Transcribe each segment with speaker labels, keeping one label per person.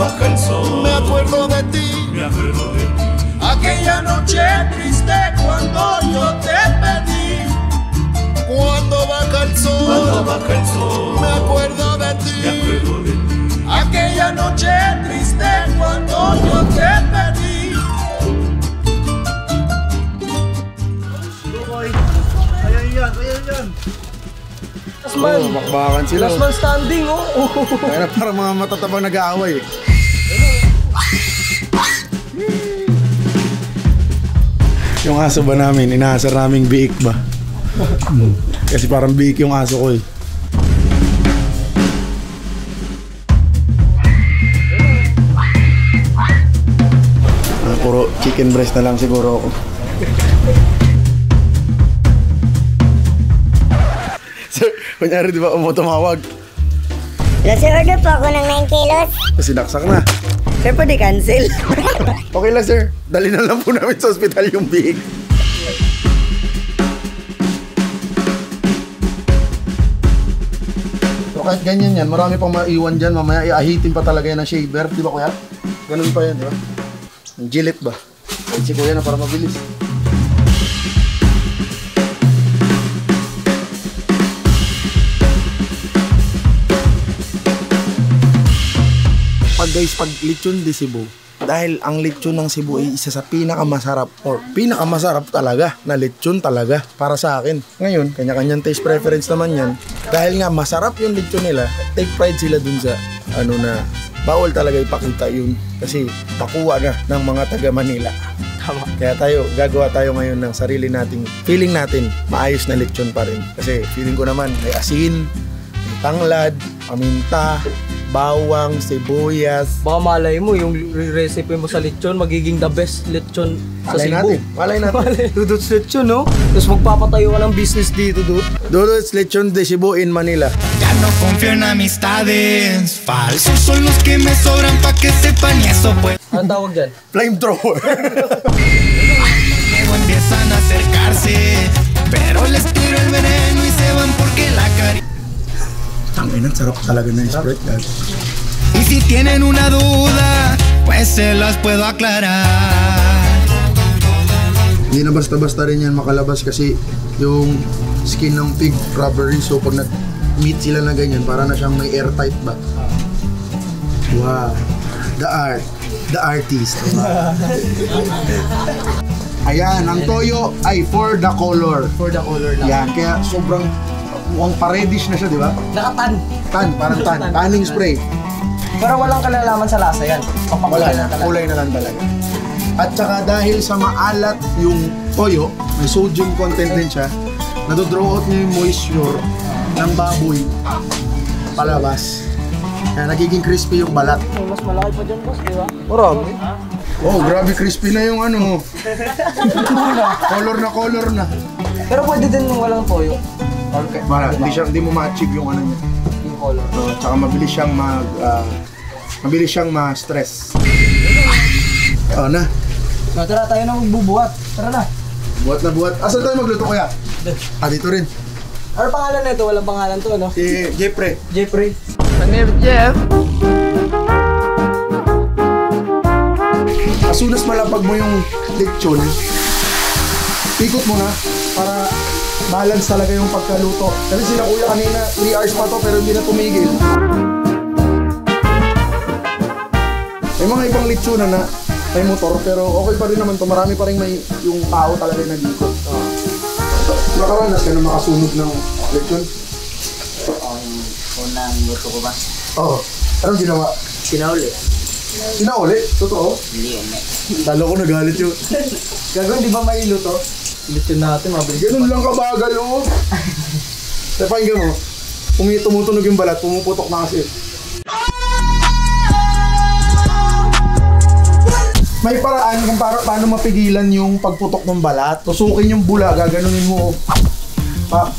Speaker 1: baja el sol.
Speaker 2: Me acuerdo de ti, aquella noche triste cuando yo te pedí. Cuando baja el sol, me acuerdo de ti, aquella noche triste cuando yo te pedí.
Speaker 3: Ayan. Last man.
Speaker 4: Bakbakan sila.
Speaker 3: Last man standing, oh.
Speaker 4: Kaya para mga matatabang nag-aaway. Yung aso ba namin, inaasar naming biik ba? Kasi parang biik yung aso ko eh. Puro chicken breast na lang siguro ako. Sir, kunyari di ba tumawag?
Speaker 5: Sir, order po ako ng 9 kilos.
Speaker 4: Sinaksak na.
Speaker 5: Sir, pwede cancel.
Speaker 4: Okay lang sir, dali na lang po namin sa ospital yung biik. So kahit ganyan yan, marami pang maiwan dyan. Mamaya iahitin pa talaga yan ng shaver. Di ba kuya? Ganun pa yan, di ba? Ang Gillette ba? Kahit si kuya na para mabilis. Pag lechon de Cebu, dahil ang lechon ng Cebu ay isa sa pinakamasarap or pinakamasarap talaga na lechon talaga para sa akin. Ngayon, kanya-kanyang taste preference naman yan. Dahil nga masarap yung lechon nila, take pride sila dun sa na bawal talaga ipakita yun kasi pakuha na ng mga taga Manila.
Speaker 3: Tama.
Speaker 4: Kaya gagawa tayo ngayon ng sarili nating feeling natin maayos na lechon pa rin. Kasi feeling ko naman may asin, may tanglad, paminta, bawang, sibuyas.
Speaker 3: Baka malay mo, yung recipe mo sa lechon, magiging the best lechon sa Cebu.
Speaker 4: Malay natin.
Speaker 3: Dudots lechon, no? Tapos magpapatayo ka ng business dito, dude.
Speaker 4: Dudots lechon de Cebu in Manila.
Speaker 1: Ya no confío en amistades, falsos son los que me sobran pa' que sepan y eso pues.
Speaker 3: Anong tawag dyan?
Speaker 4: Flamethrower.
Speaker 1: Luego empiezan a acercarse, pero les tiro el veneno y se van porque la cari.
Speaker 4: Tanginan, sarap talaga na yung Sprite, guys.
Speaker 1: Y si tienen una duda, pues se las puedo aclarar.
Speaker 4: Hindi na basta-basta rin yan makalabas kasi yung skin ng pig rubbery. So pag nag-meet sila na ganyan, para na siyang may airtight ba? Wow. The artist. Ayan, ang toyo ay for the color.
Speaker 3: For the color lang.
Speaker 4: Yan, kaya sobrang mukhang pa-reddish na siya, di ba?
Speaker 3: Nakatan.
Speaker 4: Parang tanning spray.
Speaker 3: Pero walang kalalaman sa lasa yan.
Speaker 4: Wala
Speaker 3: Papakulay
Speaker 4: na,
Speaker 3: na talaga.
Speaker 4: kulay na lang talaga. At saka dahil sa maalat yung toyo, may sodium content din siya, nadodraw out niya yung moisture ng baboy palabas. Kaya nagiging crispy yung balat.
Speaker 3: Mas malaki pa dyan, boss, di ba?
Speaker 4: Marami. Oh, grabe crispy na yung ano mo. Color na.
Speaker 3: Pero pwede din nung walang toyo.
Speaker 4: Okay. Hindi mo ma-achieve yung ano niya.
Speaker 3: Yung color.
Speaker 4: Tsaka mabilis siyang ma-stress. Na.
Speaker 3: Tara tayo na magbubuhat. Tara na.
Speaker 4: Buhat. Asan tayo magluto kuya? Dito rin.
Speaker 3: Ano pangalan na ito? Walang pangalan to, ano?
Speaker 4: Si Jeffrey.
Speaker 3: Jeffrey. Manir Jeff.
Speaker 4: As soon as malapag mo yung lechon, ikot mo na para balance talaga yung pagkaluto. Kasi sila kuya kanina, 3 hours pa to pero hindi na tumigil. May mga ibang lechon na may motor pero okay pa rin naman to. Marami pa rin may yung tao talaga na nag-ikot. Nakaranas ka na makasunog ng lechon?
Speaker 6: Unang luto ko ba?
Speaker 4: Oo. Anong ginawa?
Speaker 3: Sinauli.
Speaker 4: Sinauli? Totoo?
Speaker 6: Hindi yun eh.
Speaker 4: Talo ko nagalit yun.
Speaker 3: Gagawin, di ba may luto? Lechon natin, mabilis.
Speaker 4: Ganun lang kabagal, oh. Napahinggan mo, tumutunog yung balat, pumuputok na kasi. May paraan kung paano mapigilan yung pagputok ng balat. Tusukin yung bula, gaganunin mo.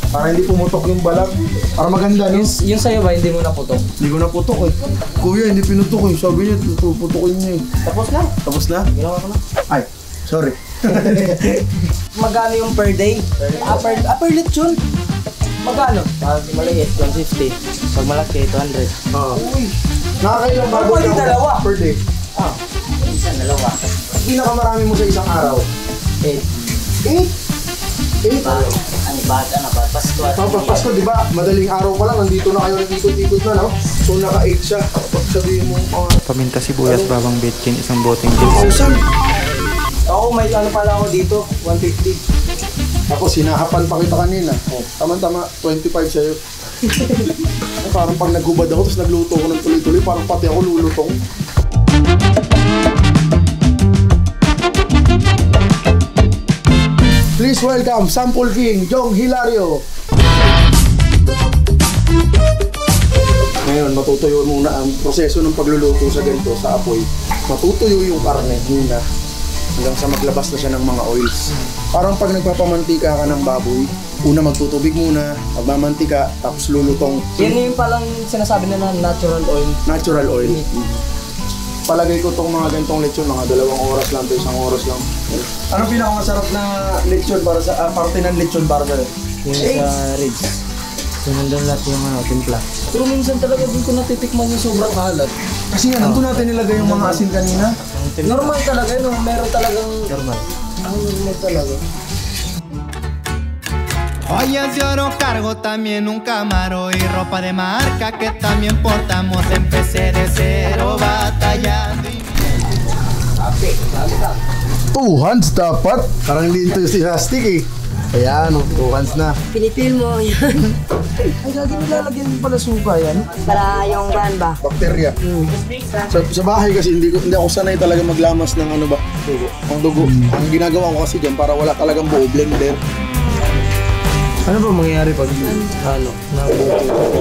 Speaker 4: Para hindi pumutok yung balat. Para maganda, no?
Speaker 3: Yung sa'yo ba, hindi mo naputok?
Speaker 4: Hindi ko naputok eh. Kuya, hindi pinutok eh. Sabi niya, puputokin niya eh. Tapos na?
Speaker 3: Ginawa ko na.
Speaker 4: Ay, sorry.
Speaker 3: Magkano yung per day? Per lechon? Magkano? Pag maliit, 150. Pag malaki, 200.
Speaker 4: Uy, Nakakailang baboy
Speaker 3: Pwede
Speaker 4: ka
Speaker 3: dalawa.
Speaker 4: per day?
Speaker 5: Isang dalawa.
Speaker 4: Pinakamarami mo sa isang araw?
Speaker 5: 8.
Speaker 4: 8? 8?
Speaker 5: Ano ba? Pasko at
Speaker 4: Papasko, di ba? Madaling araw pa lang, nandito na kayo, nag-ikot-ikot na, no? So, naka-8 siya. Pag sabihin mo,
Speaker 6: Paminta sibuyas, bawang bitchin, isang boteng
Speaker 4: Pausan.
Speaker 3: Ako, may ano pala ako dito, 150.
Speaker 4: Ako, sinahapan pa kita kanina. Oh, tama-tama, 25 sa'yo. Parang pag naghubad ako, tapos nagluto ko ng tuloy-tuloy, parang pati ako lulutong. Please welcome, Sample King, Jong Hilario. Ngayon, matutuyo muna ang proseso ng pagluluto sa ganito, sa apoy. Matutuyo yung karne muna hanggang sa maglabas na siya ng mga oils. Parang pag nagpapamantika ka ng baboy, una magtutubig muna, magmamantika, tapos lulutong.
Speaker 3: Yan yung palang sinasabi nila natural oil.
Speaker 4: Natural oil. Palagay ko tong mga ganitong lechon, mga 2 oras lang to, 1 oras lang. Anong pinakamasarap na lechon para sa, parte ng lechon para sa
Speaker 3: Yung sa ribs. Sinundan lahat yung timpla. Pero minsan talaga din ko natitikman yung sobrang kalat.
Speaker 4: Kasi nga, nandun natin nilagay yung mga asin kanina.
Speaker 3: Normal talaga, no? Meron talagang... Normal.
Speaker 4: Normal talaga.
Speaker 1: Joyas de oro cargo también un camaro y ropa de marca que también portamos. Empecé de cero batallando y...
Speaker 4: 2 hands dapat. Parang hindi enthusiastic eh. Ayan, 2 hands na.
Speaker 5: Pinipil mo yan.
Speaker 3: Ay, lagi nilalagyan din pala suka yan.
Speaker 5: Para yung ban ba?
Speaker 4: Bakterya. Sa bahay kasi hindi ako sanay talaga maglamas ng ano ba? Dugo. Ang dugo. Ang ginagawa ko kasi dyan para wala talagang buo, blender.
Speaker 3: Ano ba mangyayari pag nabuto?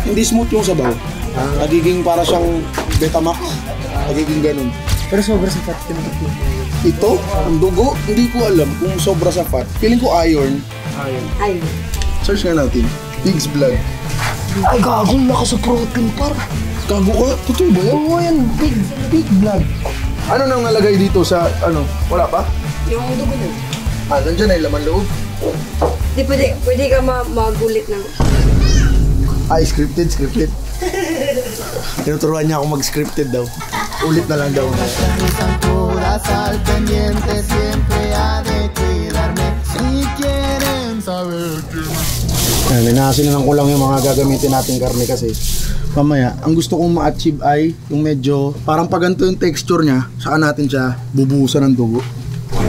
Speaker 4: Hindi smooth yung sabaw. Nagiging para siyang Betamax. Nagiging ganun.
Speaker 3: Pero sobra sa fat ka
Speaker 4: Ito, ang dugo, hindi ko alam kung sobra sa fat. Feeling ko iron.
Speaker 5: Ay.
Speaker 4: Search nga natin. Pig's blood.
Speaker 3: Ay, gagong lakas sa protein par.
Speaker 4: Kago ka? Totoo ba yan?
Speaker 3: Oo yan, big blood.
Speaker 4: Ano nang nalagay dito sa, ano? Wala pa?
Speaker 5: Yung dugo nun.
Speaker 4: Nandyan ay laman loob.
Speaker 5: Di pwede ka magulit ng...
Speaker 4: Ay, scripted. Tinuturuan niya ako mag-scripted daw. Ulit na lang daw.
Speaker 1: Puras al pendiente siempre ha de cuidarme si quieren saber que...
Speaker 4: Ninaasinan ko lang yung mga gagamitin nating karne kasi mamaya, ang gusto kong ma-achieve ay yung medyo parang paganto yung texture niya, saka natin siya bubuhusan ng dugo.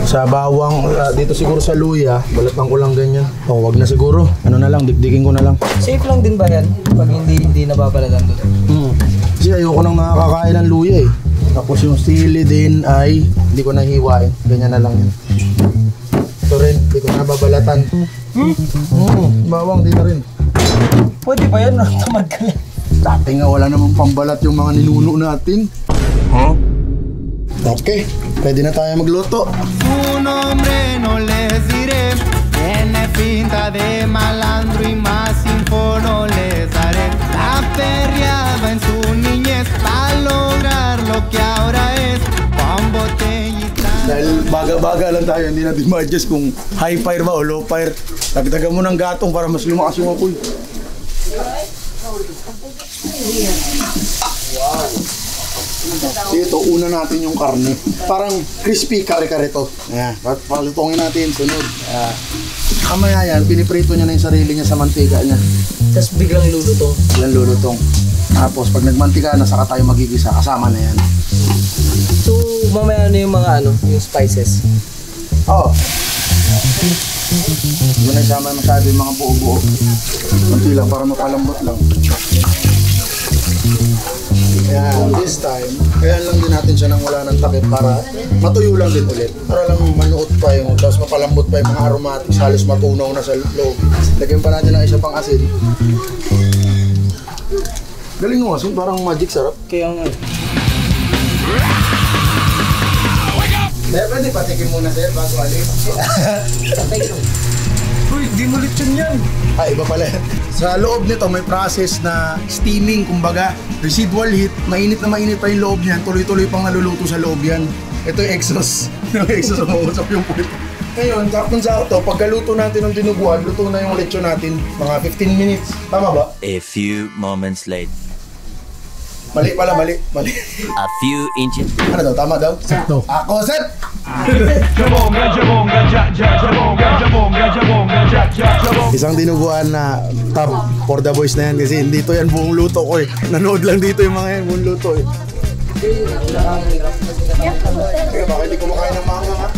Speaker 4: Sa bawang, dito siguro sa luya, balatan ko lang ganyan. O, wag na siguro. Ano na lang, dikdikin ko na lang.
Speaker 3: Safe lang din ba yan? Pag hindi nababalalan doon?
Speaker 4: Kasi ayoko nang nakakain ng luya eh. Tapos yung sili din ay hindi ko nahiwain. Ganyan na lang yun. Ito rin, hindi ko nababalatan. Bawang din na rin.
Speaker 3: Pwede ba yan? Tamad ka lang.
Speaker 4: Dati nga wala namang pambalat yung mga ninuno natin. Okay, pwede na tayo magluto.
Speaker 1: Su nombre no les diré, tiene pinta de malandro y más info no les daré. La perreaba en su niñez para lograr lo que ahora es, con botellita.
Speaker 4: Dahil baga-baga lang tayo, hindi natin ma-adjust kung high fire ba o low fire. Dagdagan mo ng gatong para mas lumakas yung apoy. Ito, una natin yung karne. Parang crispy kare-kare to. Ayan, palutongin natin, sunod. Kamaya yan, piniprito niya na yung sarili niya sa mantika niya.
Speaker 3: Tapos biglang lulutong.
Speaker 4: Yan lulutong. Tapos pag nagmantika na, saka tayo magigisa. Kasama na yan.
Speaker 3: So, mamaya na yung mga yung spices.
Speaker 4: Oo. Hindi mo na isama masyado yung mga buo-buo. Kunti lang para mapalambot lang. Ayan, this time, kaya lang din natin siya nang wala ng takip para matuyo lang din ulit. Para lang manuot pa yung, tapos mapalambot pa yung mga aromatics, halos matunaw na sa loob. Lagyan pa natin ng isa pang asin. Galing mo asin, parang magic sarap.
Speaker 3: Kaya nga.
Speaker 4: Pwede patikin muna sir bago alis.
Speaker 3: Uy, di mo lechon yan.
Speaker 4: Ay, iba pala. Sa loob nito may process na steaming, kumbaga residual heat, mainit na mainit pa yung loob niyan, tuloy-tuloy pang naluluto sa loob yan. Ito yung exhaust. Yung exhaust ang uusap yung puwit. Ngayon, saktong-sakto, pagkaluto natin ng dinuguan, luto na yung lechon natin, mga 15 minutes. Tama ba?
Speaker 7: A few moments later.
Speaker 4: Mali pala, mali.
Speaker 7: A few inches.
Speaker 4: Ano daw, tama daw?
Speaker 3: Sakto.
Speaker 4: Ako, set! Isang dinuguan na top for the boys na yan kasi hindi to yan buong luto ko eh. Nanood lang dito yung mga yan buong luto eh. Kaya baka hindi kumakain ng manga ha?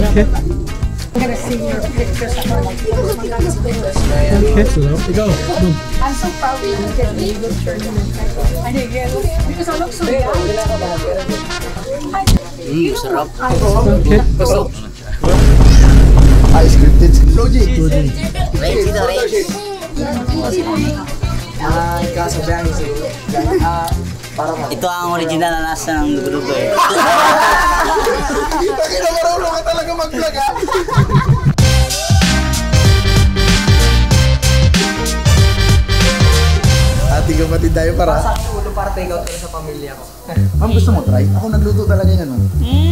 Speaker 3: Okay. Okay, so ikaw.
Speaker 8: I'm so proud of you. Because I look so young.
Speaker 7: Sarap.
Speaker 3: Okay.
Speaker 4: Ah, scripted. Logi.
Speaker 7: Ready to ready. Ito ang original na nasa ng dugo-dugo eh.
Speaker 4: Bakit na marunong ka talaga mag-vlog ha? Ati kapatid tayo para.
Speaker 3: Ulo para take out sa pamilya ko.
Speaker 4: Ma'am, gusto mo try? Ako nagluto talaga yan, ma'am.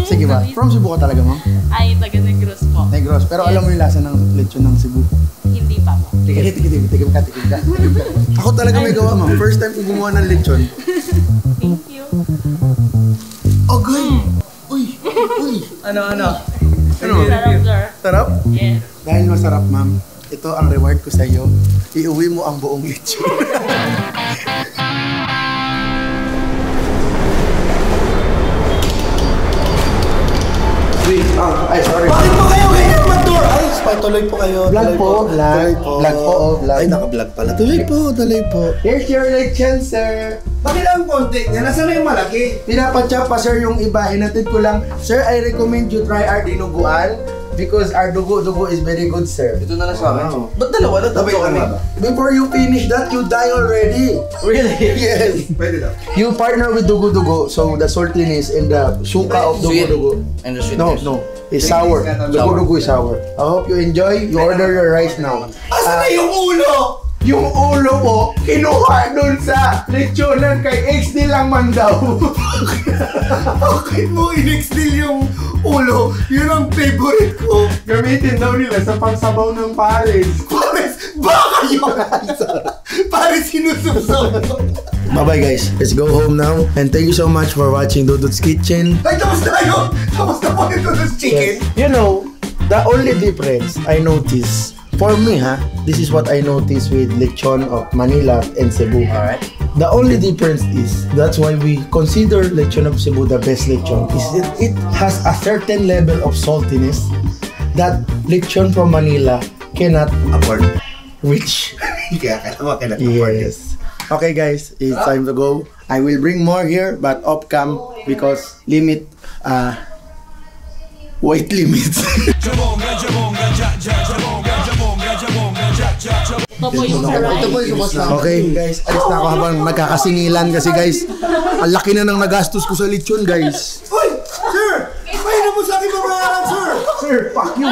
Speaker 4: Sige ba? From Cebu ka talaga, ma'am?
Speaker 8: Ay, taga Negros po.
Speaker 4: Negros. Pero alam mo yung lasa ng lechon ng Cebu.
Speaker 8: Hindi pa po.
Speaker 4: Tikim ka. Ako talaga may gawa, ma'am. First time ko gumawa ng lechon.
Speaker 8: Thank you.
Speaker 4: Okay. Uy.
Speaker 3: Ano?
Speaker 8: Sarap, sir.
Speaker 4: Sarap?
Speaker 8: Yes.
Speaker 4: Dahil masarap, ma'am. Ito ang reward ko sa iyo. Iuwi mo ang buong lechon. Ay, sorry. Bakit po kayo ganyan mag-door? Ay, tuloy po kayo. Vlog po. Ay, naka-vlog pala. Tuloy po. Here's your lechon, sir. Bakit ang konti niya? Nasaan na yung malaki? Pinapatsya pa, sir, yung iba. Hinatid ko lang. Sir, I recommend you try our dinuguan because our dugo is very good, sir.
Speaker 3: Ito na lang sa akin. Ba't dalawa na tabi kami?
Speaker 4: Before you finish that, you die already.
Speaker 3: Really?
Speaker 4: Yes.
Speaker 3: Pwede daw.
Speaker 4: You partner with dugo, so the saltiness and the suka of dugo.
Speaker 3: And the
Speaker 4: No. It's sour. Dugo is sour. I hope you enjoy. You order your rice now. Asa na yung ulo? Yung ulo mo, kinuha dun sa lechonan kay XD lang man daw. Bakit mo in-XD yung ulo? Yun ang favorite ko. Gamitin daw nila sa pangsabaw ng Paris. Paris? Baka yun! Paris sinusubsob. Bye-bye guys. Let's go home now. And thank you so much for watching Dudut's Kitchen. Ay, tapos na yun! Tapos na po yung Dudut's Chicken. Yes. You know, the only difference I notice, for me this is what I noticed with lechon of Manila and Cebu.
Speaker 3: Alright.
Speaker 4: The only difference is, that's why we consider lechon of Cebu the best lechon, is it has a certain level of saltiness that lechon from Manila cannot afford. Which, cannot afford. Yes. Okay guys, it's time to go. I will bring more here, but off cam because weight limits. Okay guys, alis na ako habang nagkakasingilan kasi guys, ang laki na ng nagastos ko sa lechon guys. Hoy! Sir! May na po sa akin babayaran, sir! Sir, fuck you!